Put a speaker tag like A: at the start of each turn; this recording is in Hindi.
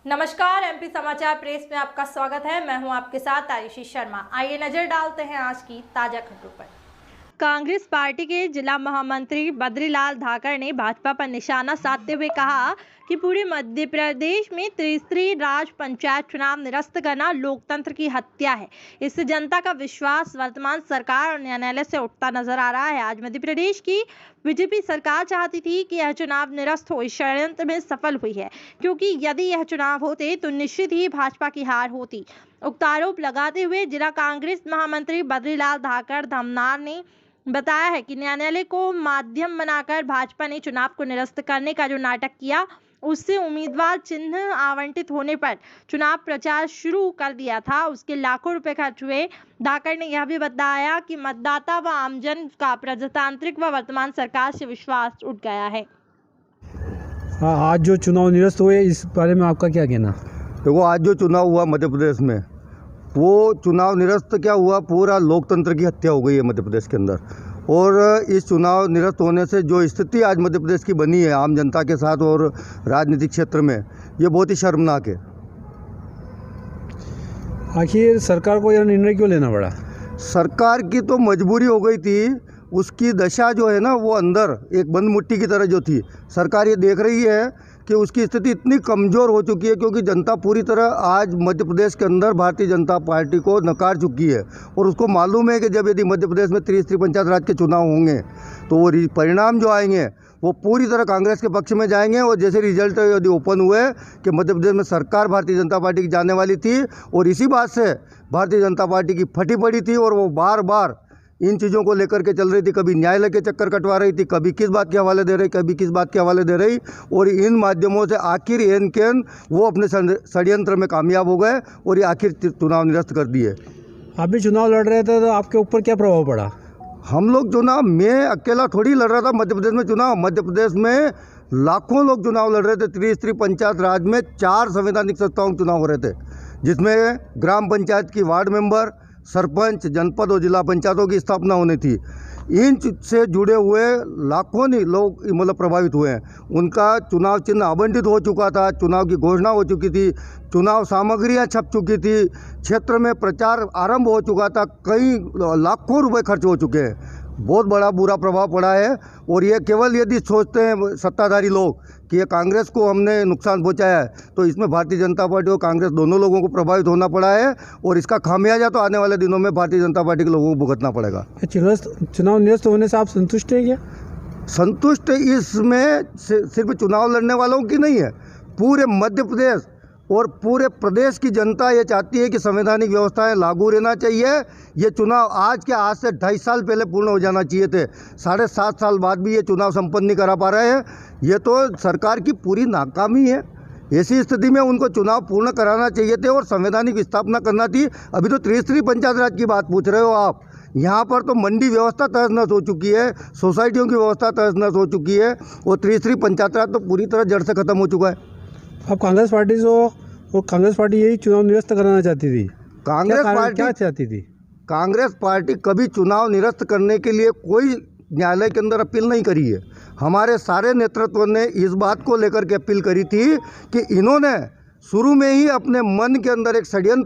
A: नमस्कार, एमपी समाचार प्रेस में आपका स्वागत है। मैं हूं आपके साथ आयुषी शर्मा। आइए नजर डालते हैं आज की ताजा खबरों पर। कांग्रेस पार्टी के जिला महामंत्री बद्रीलाल धाकड़ ने भाजपा पर निशाना साधते हुए कहा कि पूरे मध्य प्रदेश में त्रिस्तरीय राज पंचायत चुनाव निरस्त करना लोकतंत्र की हत्या है। इससे जनता का विश्वास वर्तमान सरकार और न्यायालय से उठता नजर आ रहा है। आज मध्य प्रदेश की बीजेपी सरकार चाहती थी कि यह चुनाव निरस्त हो, इस षड्यंत्र में सफल हुई है, क्योंकि यदि यह चुनाव होते तो निश्चित ही भाजपा की हार होती। उक्त आरोप लगाते हुए जिला कांग्रेस महामंत्री बद्रीलाल धाकड़ धमनार ने बताया है कि न्यायालय को माध्यम बनाकर भाजपा ने चुनाव को निरस्त करने का जो नाटक किया, उससे उम्मीदवार चिन्ह आवंटित होने पर चुनाव प्रचार शुरू कर दिया था। उसके लाखों रुपए खर्च हुए। धाकड़ ने यह भी बताया कि मतदाता व आमजन का प्रजातांत्रिक व वर्तमान सरकार से विश्वास उठ गया है।
B: आज जो चुनाव निरस्त हुए, इस बारे में आपका क्या कहना?
C: देखो, आज जो चुनाव हुआ मध्य प्रदेश में, वो चुनाव निरस्त क्या हुआ, पूरा लोकतंत्र की हत्या हो गई है मध्य प्रदेश के अंदर। और इस चुनाव निरस्त होने से जो स्थिति आज मध्य प्रदेश की बनी है आम जनता के साथ और राजनीतिक क्षेत्र में, ये बहुत ही शर्मनाक है।
B: आखिर सरकार को यह निर्णय क्यों लेना पड़ा?
C: सरकार की तो मजबूरी हो गई थी। उसकी दशा जो है ना, वो अंदर एक बंद मुट्ठी की तरह जो थी, सरकार ये देख रही है कि उसकी स्थिति इतनी कमज़ोर हो चुकी है, क्योंकि जनता पूरी तरह आज मध्य प्रदेश के अंदर भारतीय जनता पार्टी को नकार चुकी है। और उसको मालूम है कि जब यदि मध्य प्रदेश में त्रिस्तरीय पंचायत राज के चुनाव होंगे तो वो परिणाम जो आएंगे वो पूरी तरह कांग्रेस के पक्ष में जाएंगे। और जैसे रिजल्ट यदि ओपन हुए कि मध्य प्रदेश में सरकार भारतीय जनता पार्टी की जाने वाली थी, और इसी बात से भारतीय जनता पार्टी की फटी पड़ी थी, और वो बार बार इन चीज़ों को लेकर के चल रही थी। कभी न्यायालय के चक्कर कटवा रही थी, कभी किस बात के हवाले दे रही, कभी किस बात के हवाले दे रही। और इन माध्यमों से आखिर एन केन वो अपने षड्यंत्र में कामयाब हो गए और ये आखिर चुनाव निरस्त कर दिए।
B: आप भी चुनाव लड़ रहे थे, तो आपके ऊपर क्या प्रभाव पड़ा?
C: हम लोग चुनाव, मैं अकेला थोड़ी लड़ रहा था मध्य प्रदेश में चुनाव। मध्य प्रदेश में लाखों लोग चुनाव लड़ रहे थे। त्रिस्तरीय पंचायत राज में 4 संवैधानिक संस्थाओं के चुनाव हो रहे थे, जिसमें ग्राम पंचायत की वार्ड मेंबर, सरपंच, जनपद और जिला पंचायतों की स्थापना होनी थी। इन से जुड़े हुए लाखों ही लोग मतलब प्रभावित हुए हैं। उनका चुनाव चिन्ह आवंटित हो चुका था, चुनाव की घोषणा हो चुकी थी, चुनाव सामग्रियां छप चुकी थी, क्षेत्र में प्रचार आरंभ हो चुका था, कई लाखों रुपए खर्च हो चुके हैं। बहुत बड़ा बुरा प्रभाव पड़ा है। और ये केवल यदि सोचते हैं सत्ताधारी लोग कि ये कांग्रेस को हमने नुकसान पहुंचाया है, तो इसमें भारतीय जनता पार्टी और कांग्रेस दोनों लोगों को प्रभावित होना पड़ा है। और इसका खामियाजा तो आने वाले दिनों में भारतीय जनता पार्टी के लोगों को भुगतना पड़ेगा।
B: चुनाव निरस्त होने से आप संतुष्ट हैं क्या?
C: संतुष्ट इसमें सिर्फ चुनाव लड़ने वालों की नहीं है, पूरे मध्य प्रदेश और पूरे प्रदेश की जनता ये चाहती है कि संवैधानिक व्यवस्थाएं लागू रहना चाहिए। ये चुनाव आज से 2.5 साल पहले पूर्ण हो जाना चाहिए थे। 7.5 साल बाद भी ये चुनाव संपन्न नहीं करा पा रहे हैं। ये तो सरकार की पूरी नाकामी है। ऐसी स्थिति में उनको चुनाव पूर्ण कराना चाहिए थे और संवैधानिक स्थापना करना थी। अभी तो त्रिस्तरीय पंचायत राज की बात पूछ रहे हो आप। यहाँ पर तो मंडी व्यवस्था तहस नहस हो चुकी है, सोसाइटियों की व्यवस्था तहस नहस हो चुकी है, और त्रिस्तरीय पंचायत राज तो पूरी तरह जड़ से खत्म हो चुका है।
B: अब कांग्रेस पार्टी और कांग्रेस पार्टी यही चुनाव निरस्त कराना चाहती थी।
C: कांग्रेस पार्टी
B: क्या चाहती थी?
C: कांग्रेस पार्टी कभी चुनाव निरस्त करने के लिए कोई न्यायालय के अंदर अपील नहीं करी है। हमारे सारे नेतृत्व ने इस बात को लेकर के अपील करी थी कि इन्होंने शुरू में ही अपने मन के अंदर एक षड्यंत्र